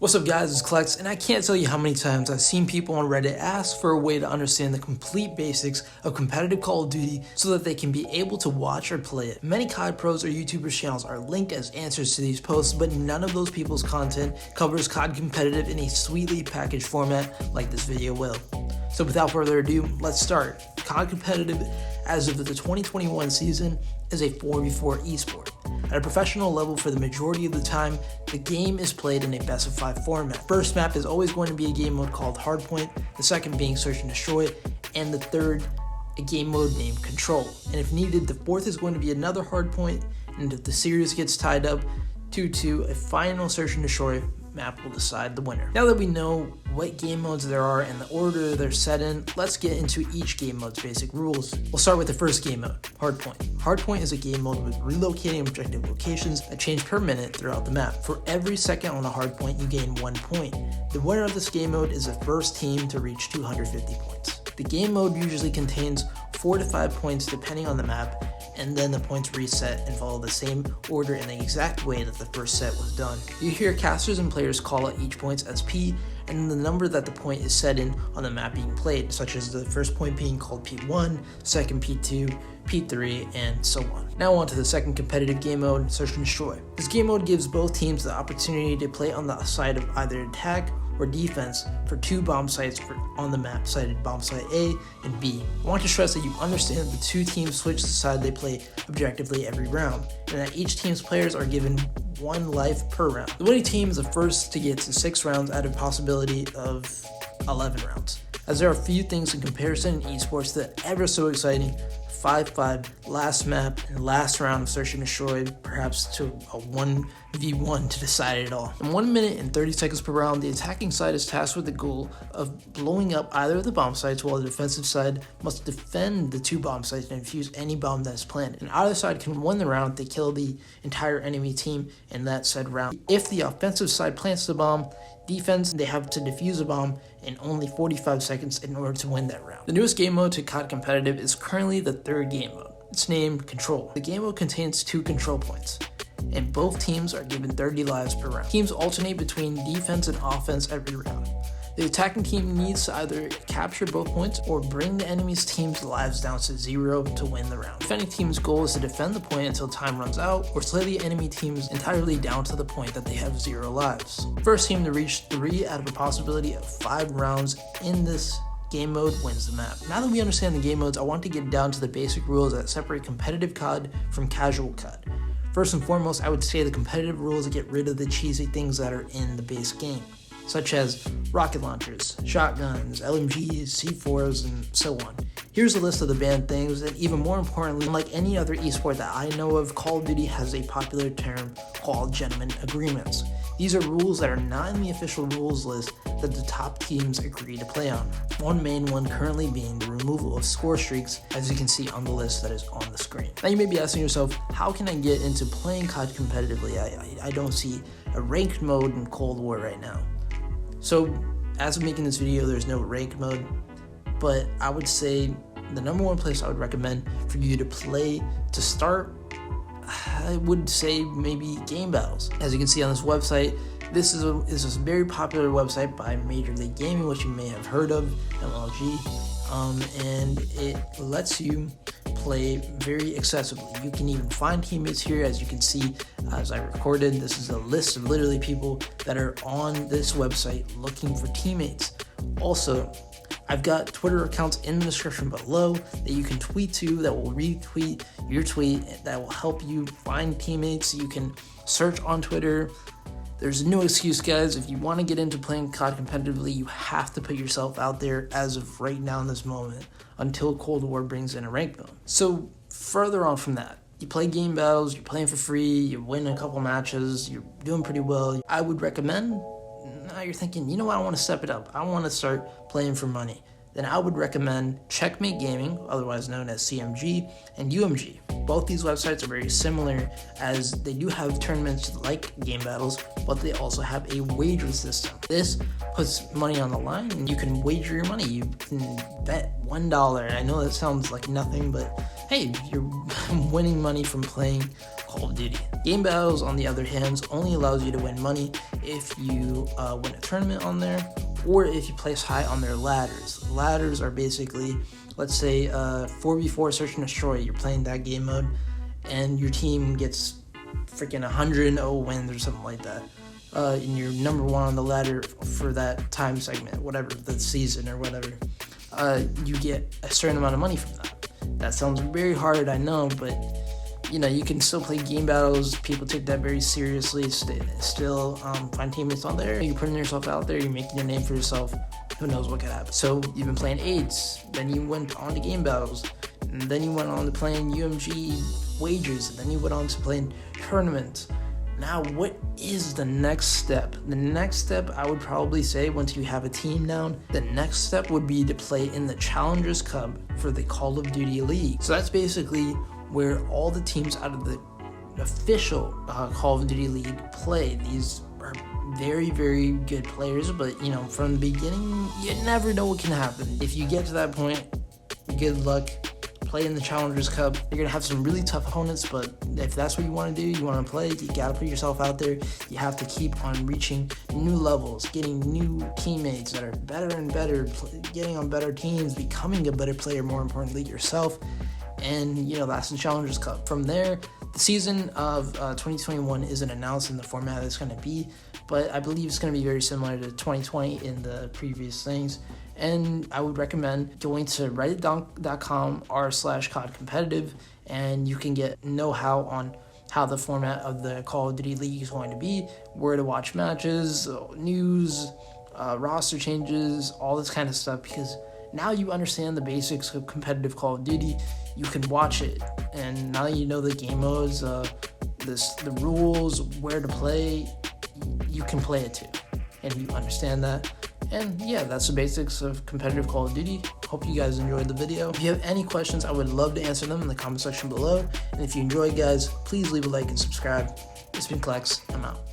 What's up guys, it's Klex, and I can't tell you how many times I've seen people on Reddit ask for a way to understand the complete basics of competitive Call of Duty so that they can be able to watch or play it. Many COD pros or YouTubers channels are linked as answers to these posts, but none of those people's content covers COD Competitive in a sweetly packaged format like this video will. So without further ado, let's start. COD Competitive, as of the 2021 season, is a 4v4 esport. At a professional level, for the majority of the time, the game is played in a best of 5 format. First map is always going to be a game mode called Hardpoint, the second being Search and Destroy, and the third a game mode named Control. And if needed, the fourth is going to be another Hardpoint, and if the series gets tied up 2-2, a final Search and Destroy map will decide the winner. Now that we know what game modes there are and the order they're set in, let's get into each game mode's basic rules. We'll start with the first game mode, Hardpoint. Hardpoint is a game mode with relocating objective locations that change per minute throughout the map. For every second on a hardpoint, you gain 1 point. The winner of this game mode is the first team to reach 250 points. The game mode usually contains 4 to 5 points depending on the map, and then the points reset and follow the same order in the exact way that the first set was done. You hear casters and players call out each point as P, and the number that the point is set in on the map being played, such as the first point being called P1, second P2, P3, and so on. Now on to the second competitive game mode, Search and Destroy. This game mode gives both teams the opportunity to play on the side of either attack or defense for 2 bomb sites on the map, cited bomb site A and B. I want to stress that you understand the 2 teams switch the side they play objectively every round, and that each team's players are given 1 life per round. The winning team is the first to get to 6 rounds out of a possibility of 11 rounds. As there are few things in comparison in esports that are ever so exciting, 5-5, last map, and last round of Search and Destroy, perhaps to a 1v1 to decide it all. In 1 minute and 30 seconds per round, the attacking side is tasked with the goal of blowing up either of the bomb sites, while the defensive side must defend the 2 bomb sites and defuse any bomb that is planted. And either side can win the round if they kill the entire enemy team in that said round. If the offensive side plants the bomb, defense, they have to defuse a bomb in only 45 seconds in order to win that round. The newest game mode to COD Competitive is currently the 3rd game mode. It's named Control. The game mode contains 2 control points, and both teams are given 30 lives per round. Teams alternate between defense and offense every round. The attacking team needs to either capture both points or bring the enemy's team's lives down to 0 to win the round. The defending team's goal is to defend the point until time runs out, or slay the enemy teams entirely down to the point that they have 0 lives. First team to reach 3 out of a possibility of 5 rounds in this game mode wins the map. Now that we understand the game modes, I want to get down to the basic rules that separate competitive COD from casual COD. First and foremost, I would say the competitive rules get rid of the cheesy things that are in the base game, such as rocket launchers, shotguns, LMGs, C4s, and so on. Here's a list of the banned things, and even more importantly, unlike any other esport that I know of, Call of Duty has a popular term called gentlemen agreements. These are rules that are not in the official rules list that the top teams agree to play on. One main one currently being the removal of score streaks, as you can see on the list that is on the screen. Now you may be asking yourself, how can I get into playing COD competitively? I don't see a ranked mode in Cold War right now. So, as of making this video, there's no ranked mode, but I would say the #1 place I would recommend for you to play to start, I would say maybe game battles. As you can see on this website, this is a very popular website by Major League Gaming, which you may have heard of, MLG, and it lets you play very accessibly. You can even find teammates here, as you can see as I recorded. This is a list of literally people that are on this website looking for teammates. Also, I've got Twitter accounts in the description below that you can tweet to, that will retweet your tweet, that will help you find teammates. You can search on Twitter. There's no excuse, guys. If you want to get into playing COD competitively, you have to put yourself out there as of right now in this moment, until Cold War brings in a ranked mode. So further on from that, you play game battles, you're playing for free, you win a couple matches, you're doing pretty well. I would recommend, now you're thinking, you know what, I want to step it up. I want to start playing for money. then I would recommend Checkmate Gaming, otherwise known as CMG, and UMG. Both these websites are very similar, as they do have tournaments like Game Battles, but they also have a wager system. This puts money on the line, and you can wager your money. You can bet $1. I know that sounds like nothing, but hey, you're winning money from playing Call of Duty. Game Battles, on the other hand, only allows you to win money if you win a tournament on there, or if you place high on their ladders. Ladders are basically, let's say 4v4 search and destroy. You're playing that game mode, and your team gets freaking 100-0 wins or something like that. And you're number one on the ladder for that time segment, whatever, the season or whatever. You get a certain amount of money from that. That sounds very hard, I know, but you know, you can still play Game Battles. People take that very seriously. Still find teammates on there. You're putting yourself out there. You're making a name for yourself. Who knows what could happen? So you've been playing AIDS. Then you went on to Game Battles. And then you went on to playing UMG wagers. And then you went on to playing tournaments. Now, what is the next step? The next step, I would probably say, once you have a team down, the next step would be to play in the Challengers Cup for the Call of Duty League. So that's basically where all the teams out of the official Call of Duty League play. These are very, very good players, but you know, from the beginning, you never know what can happen. If you get to that point, good luck. Play in the Challengers Cup. You're gonna have some really tough opponents, but if that's what you want to do, you want to play, you gotta put yourself out there. You have to keep on reaching new levels, getting new teammates that are better and better, getting on better teams, becoming a better player, more importantly yourself. And you know, that's the Challengers Cup. From there, the season of 2021 isn't announced in the format it's going to be, but I believe it's going to be very similar to 2020 in the previous things. And I would recommend going to reddit.com/CodCompetitive, and you can get know-how on how the format of the Call of Duty League is going to be, where to watch matches, news, roster changes, all this kind of stuff, because now you understand the basics of competitive Call of Duty. You can watch it, and now you know the game modes, the rules, where to play. You can play it too, and you understand that. And yeah, that's the basics of competitive Call of Duty. Hope you guys enjoyed the video. If you have any questions, I would love to answer them in the comment section below. And if you enjoyed, guys, please leave a like and subscribe. It's been Klex. I'm out.